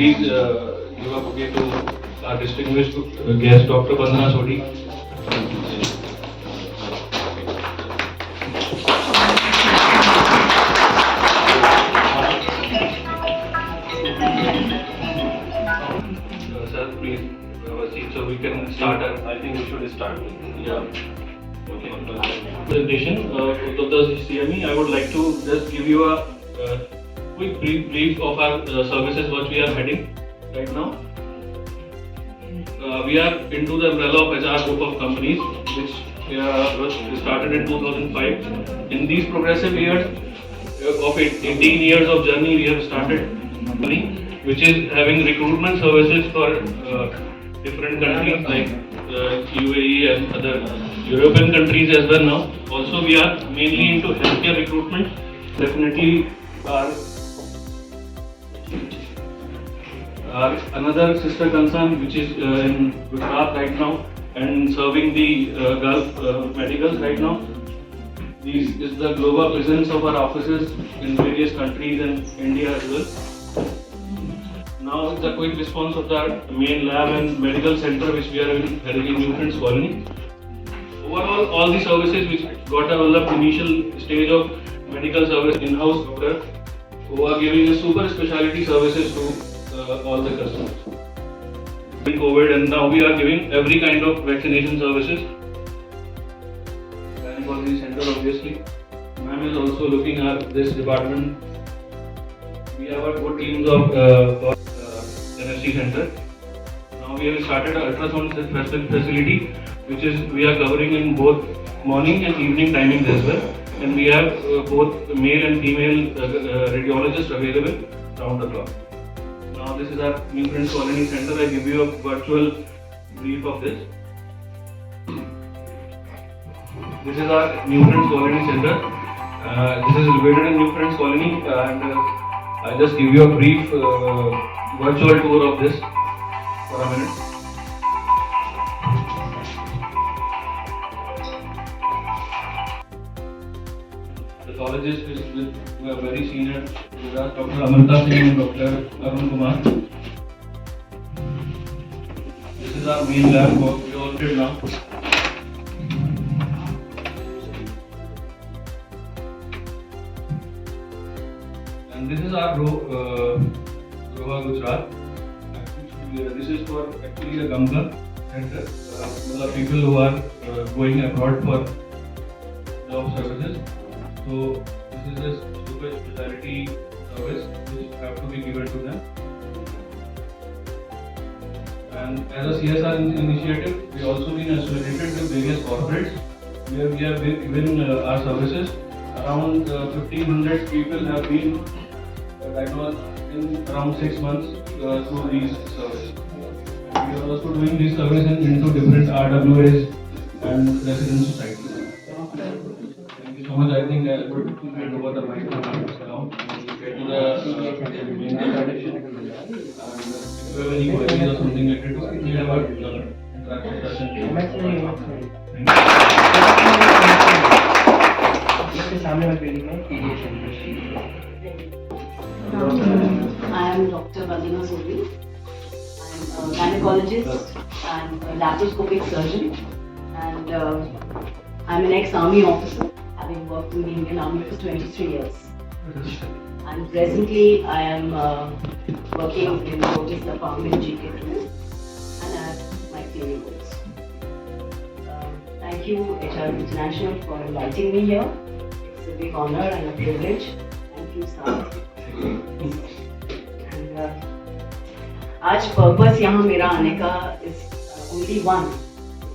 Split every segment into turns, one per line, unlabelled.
please give a bouquet to our distinguished guest, Dr. Bandana Sodhi. Sir, please have a seat so we can start.
I think we should start.
Yeah. Okay. Presentation of Dr. CME. I would like to just give you a quick brief of our services which we are heading right now. We are into the umbrella of HR group of companies which was started in 2005. In these progressive years of 18 years of journey, we have started a company which is having recruitment services for different countries like UAE and other European countries as well now. Also, we are mainly into healthcare recruitment. Definitely our another sister concern which is in Gujarat right now and serving the Gulf medicals right now. This is the global presence of our offices in various countries and India as well. Now it's a quick response of the main lab and medical center which we are having in New Friends Colony. Overall, all the services which got developed initial stage of medical service in-house doctor who are giving us super specialty services to all the customers. In COVID, and now we are giving every kind of vaccination services. Gynaecologist center obviously. Ma'am is also looking at this department. We have a good teams of NSC center. Now we have started an ultrasound facility which is we are covering in both morning and evening timings as well. And we have both male and female radiologists available round the clock. Now this is our New Friends Colony Center. I give you a virtual brief of this. This is our New Friends Colony Center. This is located in New Friends Colony, and I'll just give you a brief virtual tour of this for a minute. Pathologist is with a very senior with us, Dr. Amrita Singh and Dr. Arun Kumar. This is our main lab work we all did now. And this is our Roha Gujarat. This is for actually a Gamka center. The people who are going abroad for job services. So this is a super specialty service which have to be given to them. And as a CSR initiative, we also been associated with various corporates where we have given our services. Around 1,500 people have been diagnosed in around 6 months through these services. We are also doing these services into different RWAs and resident societies. Thank you so much. I think I would hand over the mic now and get to the main presentation. And if you have any queries or something related to it, we have our interaction session.
I am Dr. Bandana Sodhi. I am a gynecologist and a laparoscopic surgeon, and I am an ex-army officer, having worked in the Indian Army for 23 years. And presently I am working in Lotus Department GK2 and I have my theory goals. Thank you HR International for inviting me here. It's a big honor and a privilege. Thank you, sir. And आज purpose यहाँ मेरा आने का is only one.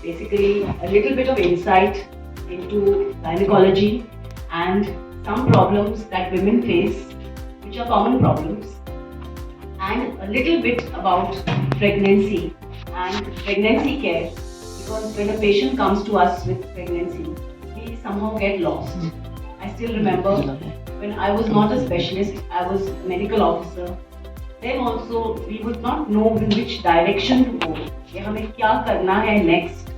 Basically, a little bit of insight into gynecology and some problems that women face, which are common problems, and a little bit about pregnancy and pregnancy care, because when a patient comes to us with pregnancy, we somehow get lost. I still remember when I was not a specialist, I was a medical officer. Then also we would not know in which direction to go. कि हमें क्या करना है next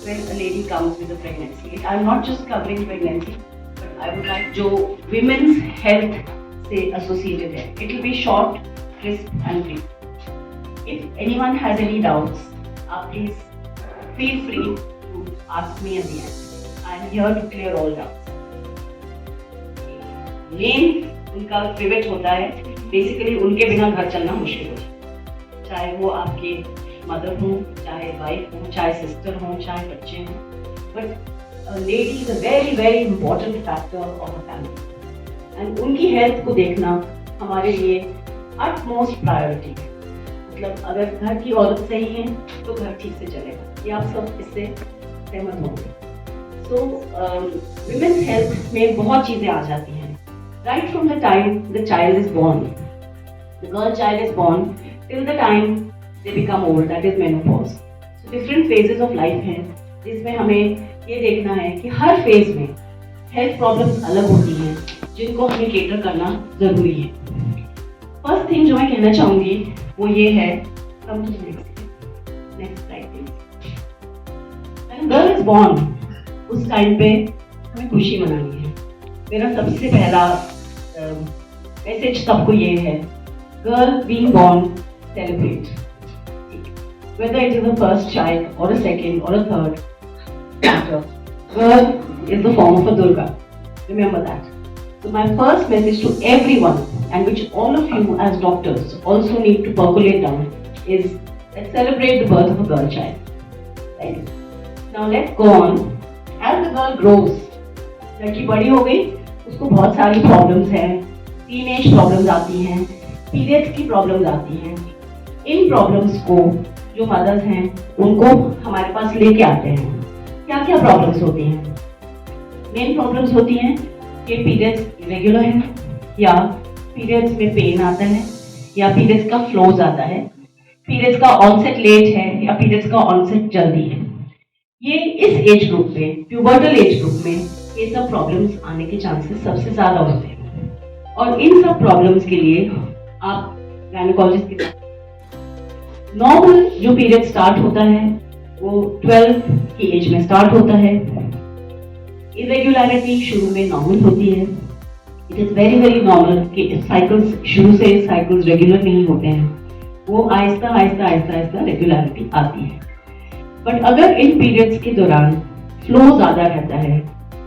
when a lady comes with a pregnancy. I'm not just covering pregnancy, but I would like जो women's health से associated है. It will be short, crisp and brief. If anyone has any doubts, please feel free to ask me at the end. I am here to clear all doubts. Main उनका pivot होता है, basically उनके बिना घर चलना मुश्किल होता है, चाहे वो आपके मदर हो, चाहे वाइफ हो, चाहे सिस्टर हो, चाहे बच्चे हों, but lady is a very very important factor of a family and उनकी हेल्थ को देखना हमारे लिए अटमोस्ट प्रायोरिटी है। मतलब अगर घर की औरत सही है तो घर ठीक से चलेगा, ये आप सब इससे सहमत होंगे। सो विमेन्स हेल्थ में बहुत चीज़ें आ जाती हैं। Right from the time the child is born, the girl child is born till the time they become old, that is menopause. So different phases of life हैं जिसमें हमें ये देखना है कि हर फेज में हेल्थ प्रॉब्लम्स अलग होती हैं जिनको हमें केटर करना जरूरी है। फर्स्ट थिंग जो मैं कहना चाहूँगी वो ये है, come to next slide please. When girl is born उस टाइम पे हमें खुशी मनानी है। मेरा सबसे पहला मैसेज सबको ये है, girl being born celebrate, whether it is a first child or a second or a third daughter, girl is the form of a Durga. Remember that. So my first message to everyone, and which all of you as doctors also need to percolate down, is let's celebrate the birth of a girl child. Right? Now let's go on. As the girl grows, लड़की बड़ी हो गई, उसको बहुत सारी problems हैं, teenage problems आती हैं, पीरियड्स की प्रॉब्लम्स आती हैं। इन प्रॉब्लम्स को जो मदर्स हैं उनको हमारे पास लेके आते हैं। क्या क्या प्रॉब्लम्स होती हैं? मेन प्रॉब्लम्स होती हैं कि पीरियड्स इरेगुलर हैं, या पीरियड्स में पेन आता है, या पीरियड्स का फ्लो ज़्यादा है, पीरियड्स का ऑनसेट लेट है, या पीरियड्स का ऑनसेट जल्दी है। ये इस एज ग्रुप में, प्यूबर्टल एज ग्रुप में, ये सब प्रॉब्लम्स आने के चांसेस सबसे ज़्यादा होते हैं। और इन सब प्रॉब्लम्स के लिए आप गायनेकोलॉजिस्ट के साथ, नॉर्मल जो पीरियड स्टार्ट होता है वो 12 की एज में स्टार्ट होता है। इरेगुलरिटी शुरू में नॉर्मल होती है। It is very very normal कि साइकिल्स शुरू से साइकिल्स रेगुलर नहीं होते हैं, वो आहिस्ता आहिस्ता आहिस्ता आहिस्ता रेगुलरिटी आती है। बट अगर इन पीरियड्स के दौरान फ्लो ज़्यादा रहता है,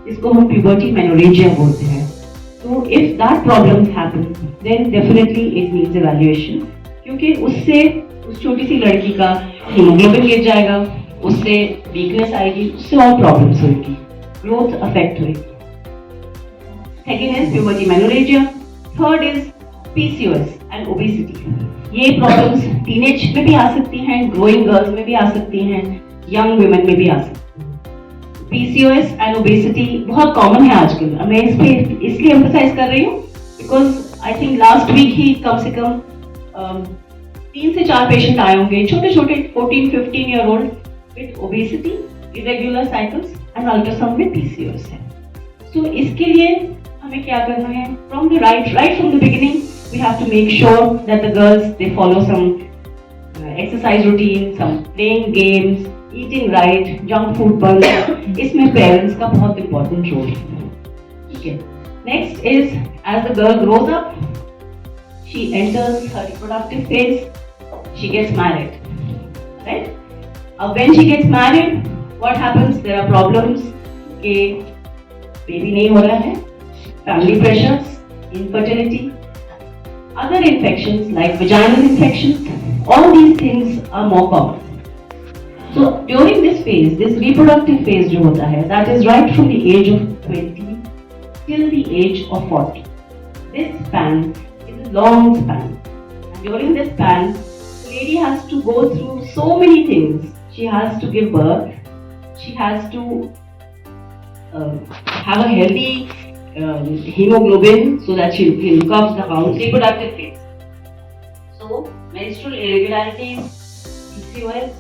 इसको हम प्यूबर्टी मेनोरेजिया बोलते हैं, तो if that problem happen then definitely it needs evaluation, क्योंकि उससे उस छोटी सी लड़की का हीमोग्लोबिन गिर जाएगा, उससे वीकनेस आएगी, उससे और प्रॉब्लम्स होगी, ग्रोथ अफेक्ट होगी। Second is puberty menorrhagia, third is PCOS and obesity. ये प्रॉब्लम्स टीनेज में भी आ सकती हैं, ग्रोइंग गर्ल्स में भी आ सकती हैं, यंग वुमेन में भी आ सकती हैं। PCOS एंड ओबेसिटी बहुत कॉमन है आजकल। मैं इस पे इसलिए एम्फसाइज कर रही हूँ because I think last week ही कम से कम 3 से 4 पेशेंट आए होंगे, छोटे छोटे 14-15 year old with obesity, irregular cycles and ultrasound में PCOS है। सो इसके लिए हमें क्या करना है? From the right from the beginning we have to make sure that the girls they follow some exercise routine, some playing games, eating right, junk food बंद। इसमें पेरेंट्स का बहुत इंपॉर्टेंट रोल है। ठीक है, next is as the girl grows up, she enters her reproductive phase, she gets married, right? अब when she gets married, what happens? There are problems कि baby नहीं हो रहा है, family pressures, infertility, other infections like vaginal infections, all these things are more common. So during this phase, this reproductive phase जो होता है, that is right from the age of 20 till the age of 40. This span is a long span. And during this span, the lady has to go through so many things. She has to give birth. She has to have a healthy hemoglobin so that she look after the reproductive phase. So menstrual irregularities, PCOS,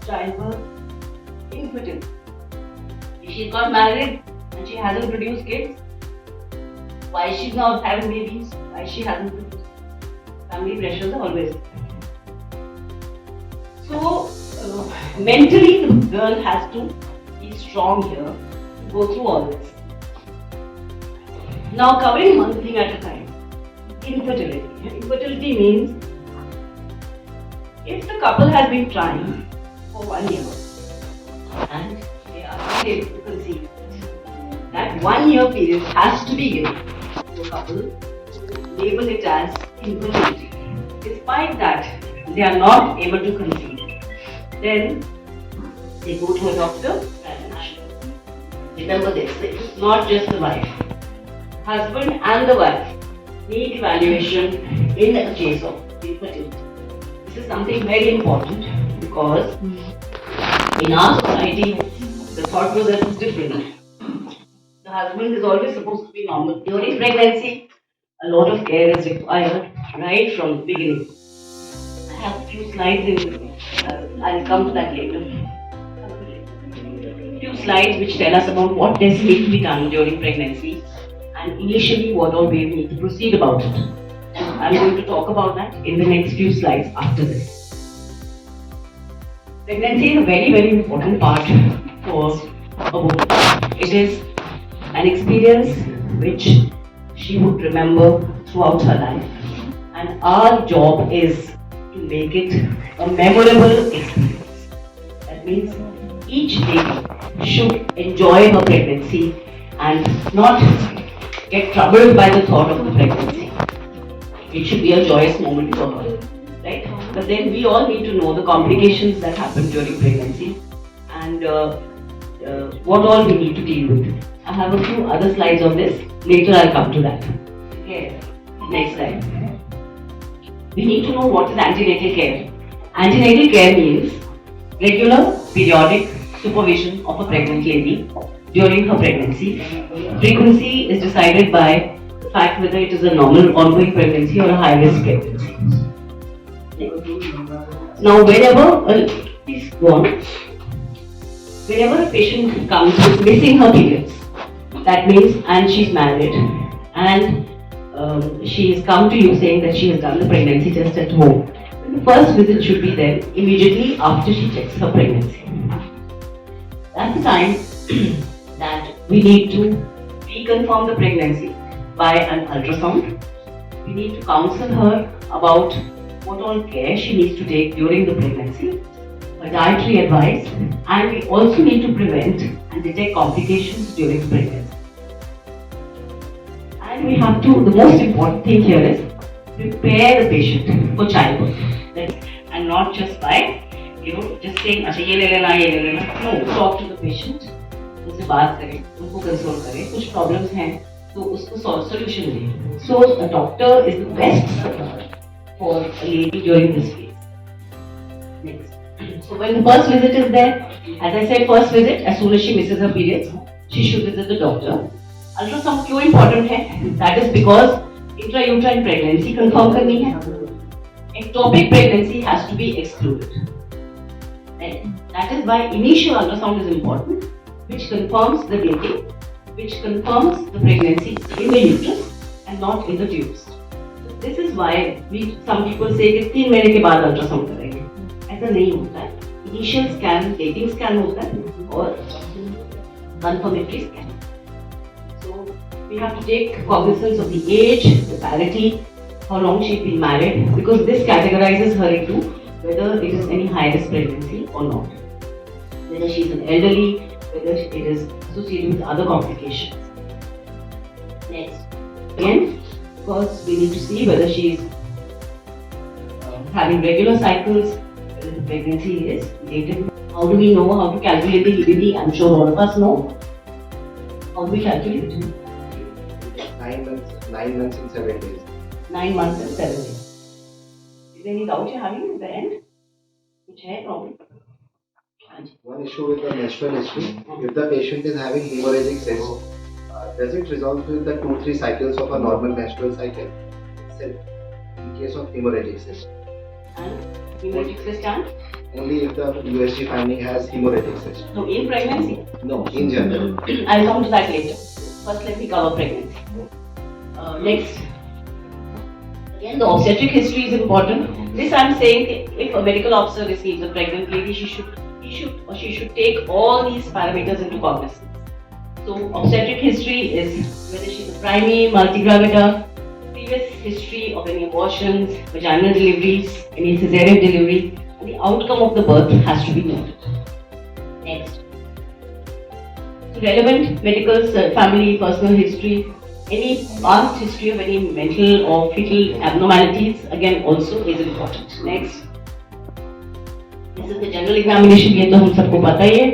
childbirth, infertility. If she's got married and she hasn't produced kids, why she's not having babies? Why she hasn't produced? Family pressures are always there. So mentally the girl has to be strong here to go through all this. Now covering one thing at a time. Infertility. Infertility means If the couple has been trying for 1 year and they are not able to conceive, that 1 year period has to be given to a couple to label it as infertility. Despite that, they are not able to conceive. Then they go to a doctor and remember this, it's not just the wife. Husband and the wife need evaluation in the case of infertility. This is something very important because in our society, the thought process is different. The husband is always supposed to be normal. During pregnancy, a lot of care is required right from the beginning. I have a few slides in, I'll come to that later. Few slides which tell us about what tests need to be done during pregnancy and initially what all we need to proceed about it. And I'm going to talk about that in the next few slides after this. Pregnancy is a very, very important part for a woman. It is an experience which she would remember throughout her life. And our job is to make it a memorable experience. That means each lady should enjoy her pregnancy and not get troubled by the thought of the pregnancy. It should be a joyous moment for her, right? But then we all need to know the complications that happen during pregnancy and what all we need to deal with. I have a few other slides on this. Later I'll come to that. Okay, next slide. We need to know what is antenatal care. Antenatal care means regular, periodic supervision of a pregnant lady during her pregnancy. Frequency is decided by the fact whether it is a normal ongoing pregnancy or a high-risk pregnancy. Now, please go on. Whenever a patient comes with missing her periods, that means, and she's married, and she has come to you saying that she has done the pregnancy test at home. The first visit should be then immediately after she checks her pregnancy. That's the time that we need to reconfirm the pregnancy by an ultrasound. We need to counsel her about what all care she needs to take during the pregnancy, a dietary advice, and we also need to prevent and detect complications during pregnancy. And we have to, the most important thing here is prepare the patient for childbirth. And not just by, just saying, ye le lena. No, talk to the patient, उनसे बात करें, उनको console करें, कुछ problems हैं तो उसको solution दें. So a doctor is the best support for a lady during this phase. Next. So when the first visit is there, as I said, first visit, as soon as she misses her periods, she should visit the doctor. Ultrasound क्यों important है? That is because intrauterine pregnancy confirm करनी है. Ectopic pregnancy has to be excluded. And that is why initial ultrasound is important, which confirms the dating, which confirms the pregnancy in the uterus and not in the tubes. So this is why some people say कि 3 महीने के बाद ultrasound करेंगे. ऐसा नहीं होता है. Initial scan, dating scan होता है और confirmatory scan. So we have to take cognizance of the age, the parity, how long she's been married, because this categorizes her into whether it is any high-risk pregnancy or not. Whether she is an elderly, whether it is associated with other complications. Next. Again, because we need to see whether she is having regular cycles, whether the pregnancy is dated. How do we know how to calculate the EBD? I'm sure all of us know. How do we calculate it?
9 months and 7 days.
9 months and 7 days. Is there any doubt you're having at the end? Which है problem?
One issue with the menstrual history, if the patient is having hemorrhagic cyst, does it resolve with the 2-3 cycles of a normal menstrual cycle? In case of hemorrhagic cyst.
And hemorrhagic cyst and?
Only if the USG finding has hemorrhagic cyst.
No, in pregnancy?
No, in general.
I'll come to that later. First, let me cover pregnancy. Next. Again, the obstetric history is important. This I'm saying, if a medical officer receives a pregnant lady, she should take all these parameters into cognizance. So, obstetric history is whether she's a primary, multigravida, previous history of any abortions, vaginal deliveries, any cesarean delivery, and the outcome of the birth has to be noted. Next. So relevant medical, family, personal history, any past history of any mental or fetal abnormalities, again also is important. Next. This is the general examination, ये तो हम सबको पता ही है.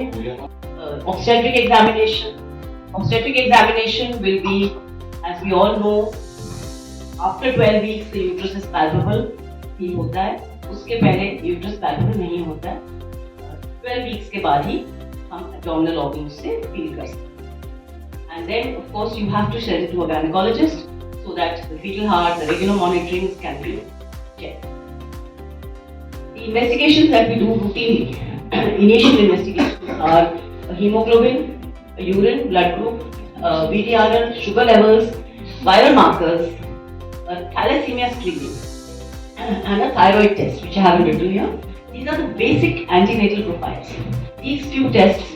Obstetric examination. Obstetric examination will be, as we all know, after 12 weeks the uterus is palpable, feel होता है. उसके पहले uterus palpable नहीं होता है. 12 weeks के बाद ही हम abdominal organs से feel कर सकते हैं. And then of course you have to send it to a gynaecologist so that the fetal heart, the regular monitoring can be checked. The investigations that we do routinely, initial investigations are a hemoglobin, a urine, blood group, VDRL, sugar levels, viral markers, a thalassemia screening, and a thyroid test, which I haven't written here. These are the basic antenatal profiles. These few tests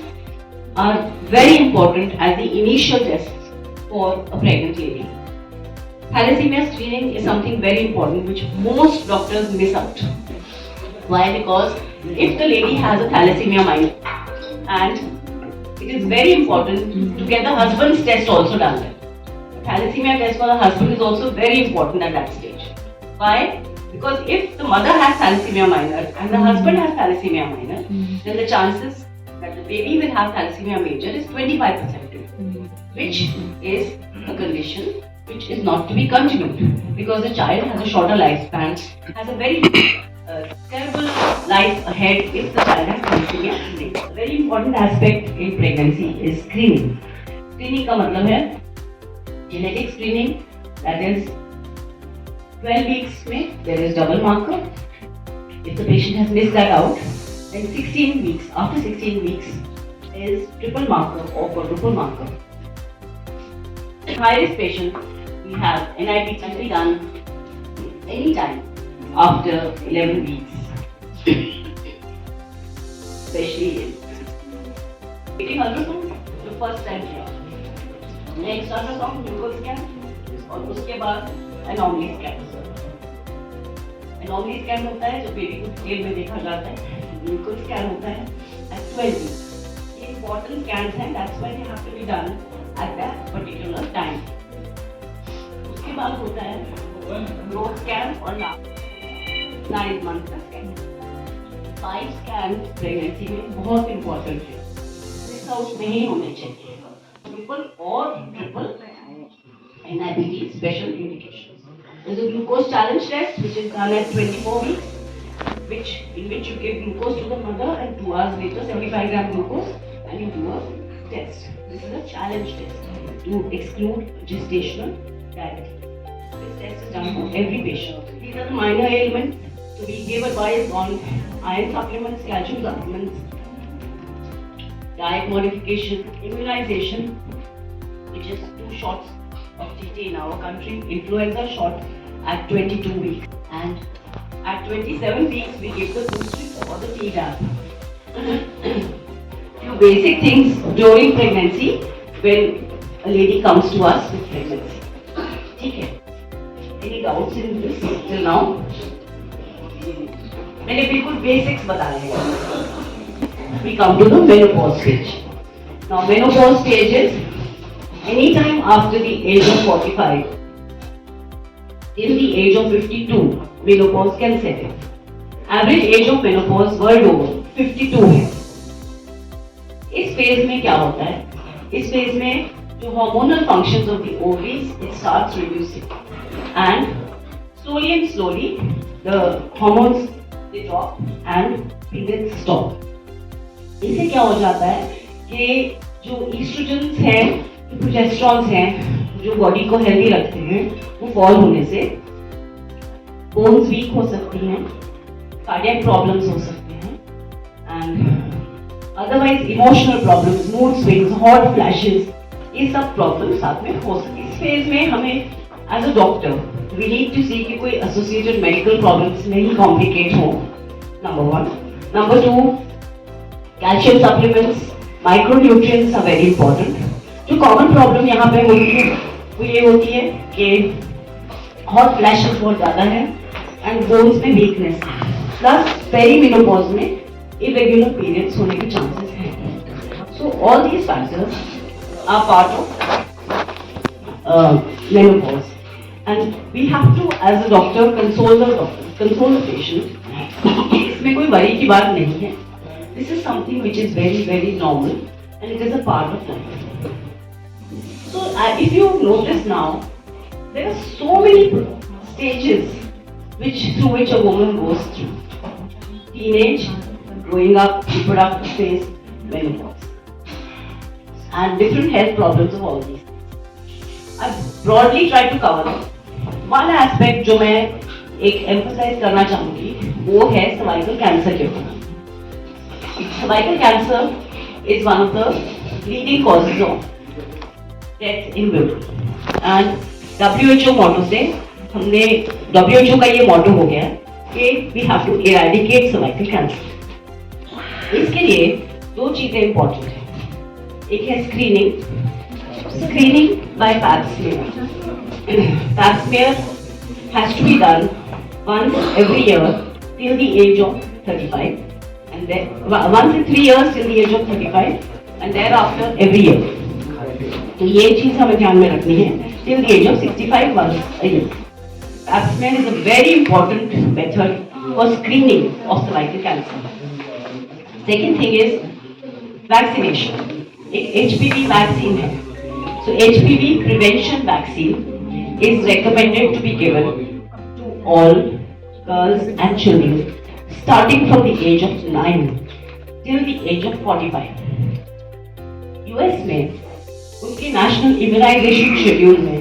are very important as the initial tests for a pregnant lady. Thalassemia screening is something very important which most doctors miss out. Why? Because if the lady has a thalassemia minor, and it is very important to get the husband's test also done. The thalassemia test for the husband is also very important at that stage. Why? Because if the mother has thalassemia minor and the husband has thalassemia minor, then the chances that the baby will have thalassemia major is 25%, which is a condition which is not to be continued because the child has a shorter lifespan, has a very terrible life ahead if the child has thalassemia major. A very important aspect in pregnancy is screening. Screening का मतलब है genetic screening, that is 12 weeks में there is double marker. If the patient has missed that out, then 16 weeks, after 16 weeks is triple marker or quadruple marker. In high risk patients, we have NIP can be done anytime after 11 weeks, especially taking ultrasound the first time here. Next ultrasound glucose scan और उसके बाद anomaly scan. Anomaly scan होता है जो baby को detail में देखा जाता है. Glucose scan होता है at 12 weeks. ये important scans हैं, that's why they have to be done at that particular time. उसके बाद होता है growth scan और 9 months का scan. 5 scans pregnancy में बहुत important है. Miss out नहीं होने चाहिए. Triple or triple NIPT special indications. There is a glucose challenge test which is done at 24 weeks, in which you give glucose to the mother and 2 hours later 75 gram glucose and you do a test. This is a challenge test to exclude gestational diabetes. This test is done for every patient. These are the minor ailments. So we give advice on iron supplements, calcium supplements, diet modification, immunization, which is 2 shots of TT in our country, influenza shot at 22 weeks, and at 27 weeks we give the booster or the Tdap. Few basic things during pregnancy when a lady comes to us with pregnancy. Okay. Any doubts in this till now? मैंने बिल्कुल basics बताए हैं. We come to the menopause stage. Now menopause stage is anytime after the age of 45. Till the age of 52, menopause can set in. Average age of menopause world over 52 है. इस phase में क्या होता है? इस phase में जो hormonal functions of the ovaries it starts reducing, and slowly the hormones they drop and periods stop. इससे क्या हो जाता है कि जो estrogens हैं, प्रोजेस्टेरॉन्स हैं जो बॉडी को हेल्दी रखते हैं, वो फॉल होने से बोन्स वीक हो सकती हैं, कार्डियक प्रॉब्लम्स हो सकते हैं, and otherwise emotional problems, mood swings, hot flashes, ये सब प्रॉब्लम्स साथ में हो सकती है. इस फेज में हमें as a doctor we need to see कि कोई एसोसिएटेड मेडिकल प्रॉब्लम्स नहीं कॉम्प्लिकेट हो. Number 1. Number 2, calcium supplements, micronutrients are very important. जो कॉमन प्रॉब्लम यहाँ पे होती है वो ये होती है कि हॉट फ्लैशेस बहुत ज़्यादा है एंड बोन्स में वीकनेस है, प्लस पेरीमेनोपॉज में इरेगुलर पीरियड्स होने के चांसेस हैं. So all these factors are part of menopause, and we have to, as a doctor, console the patient. इसमें कोई worry की बात नहीं है. This is something which is very, very normal, and it is a part of life. So, if you notice now, there are so many stages through which a woman goes through: teenage, growing up, reproductive phase, menopause, and different health problems of all these. I've broadly tried to cover one aspect जो मैं एक emphasize करना चाहूँगी, वो है cervical cancer के ऊपर. Cervical cancer is one of the leading causes of death in women. And WHO motto से हमने WHO का ये motto हो गया है कि we have to eradicate cervical cancer. इसके लिए दो चीजें important हैं. एक है screening by pap smear. Pap smear has to be done once every year till the age of 35, and then once in 3 years till the age of 35, and thereafter every year. तो ये चीज हमें ध्यान में रखनी है till the age of 65 once a year. Pap smear is a very important method for screening of cervical cancer. Second thing is vaccination. एक HPV vaccine है. So HPV prevention vaccine is recommended to be given to all girls and children starting from the age of 9 till the age of 45. US में उनके national immunization schedule में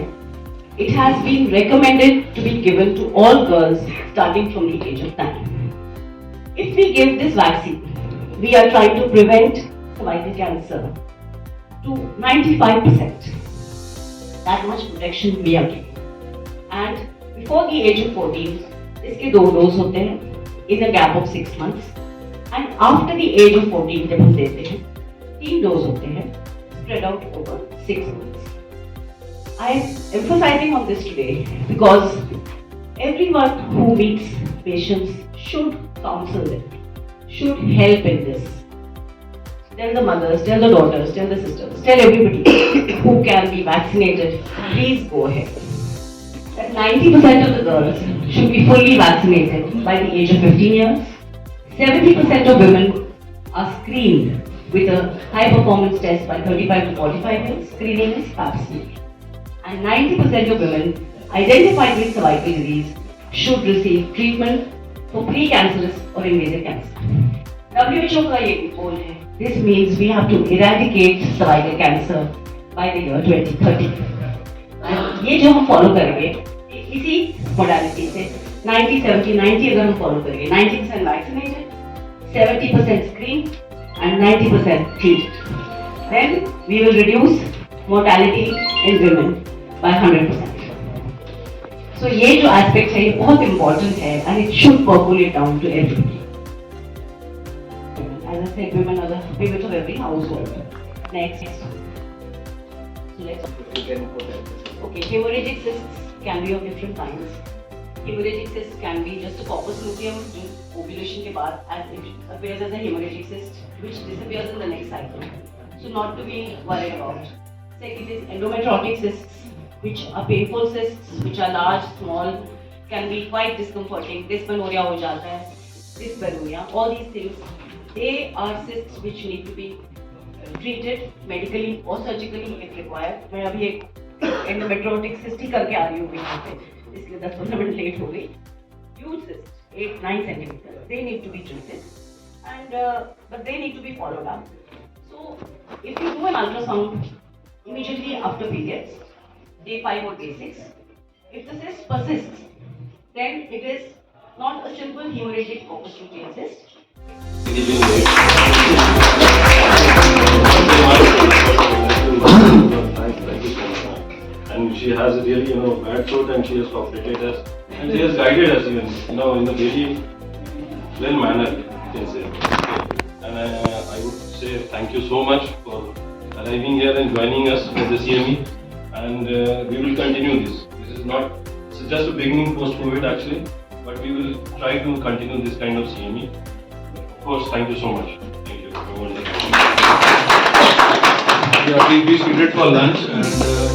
it has been recommended to be given to all girls starting from the age of 9. If we give this vaccine, we are trying to prevent cervical cancer to 95%. That much protection we are giving. And before the age of 14, इसके 2 dose होते हैं in a gap of 6 months. And after the age of 14 जब हम देते हैं 3 dose होते हैं spread out over 6 months. I am emphasizing on this today because everyone who meets patients should counsel them, should help in this. Tell the mothers, tell the daughters, tell the sisters, tell everybody who can be vaccinated, please go ahead. That 90% of the girls should be fully vaccinated by the age of 15 years. 70% of women are screened with a high performance test by 35 to 45 years. Screening is pap smear. And 90% of women identified with cervical disease should receive treatment for precancerous or invasive cancer. WHO का ये goal है. This means we have to eradicate cervical cancer by the year 2030. And ये जो हम follow करेंगे इसी modality से 90-70-90 अगर हम follow करेंगे 90% vaccinated, 70% screened and 90% treated, then we will reduce mortality in women by 100%. So ये जो aspect है ये बहुत important है and it should percolate down to everybody. As I said, women are the pivot of every household. Next. So let's. Okay, hemorrhagic cysts can be of different kinds. Hemorrhagic cysts can be just a corpus luteum ovulation के बाद as it appears as a hemorrhagic cyst which disappears in the next cycle. So not to be worried about. Second is endometriotic cysts, which are painful cysts, which are large, small, can be quite discomforting. Dysmenorrhea हो जाता है, dysmenorrhea. All these things. They are cysts which need to be treated medically or surgically if required. मैं अभी एक endometriotic cyst ही करके आ रही हूँ यहाँ पे, इसलिए 10-15 मिनट लेट हो गई. Huge cysts, 8-9 centimeters. They need to be treated, and but they need to be followed up. So if you do an ultrasound immediately after periods, day 5 or day 6, if the cyst persists, then it is not a simple hemorrhagic corpus luteum cyst.
And she has really, bad throat, and she has cooperated us, and she has guided us even, in a very well manner, you can say. And I would say thank you so much for arriving here and joining us for the CME, and we will continue this. This is It's just a beginning post-COVID actually, but we will try to continue this kind of CME. Of course, thank you so much. Thank you.
Yeah, we seated for lunch and.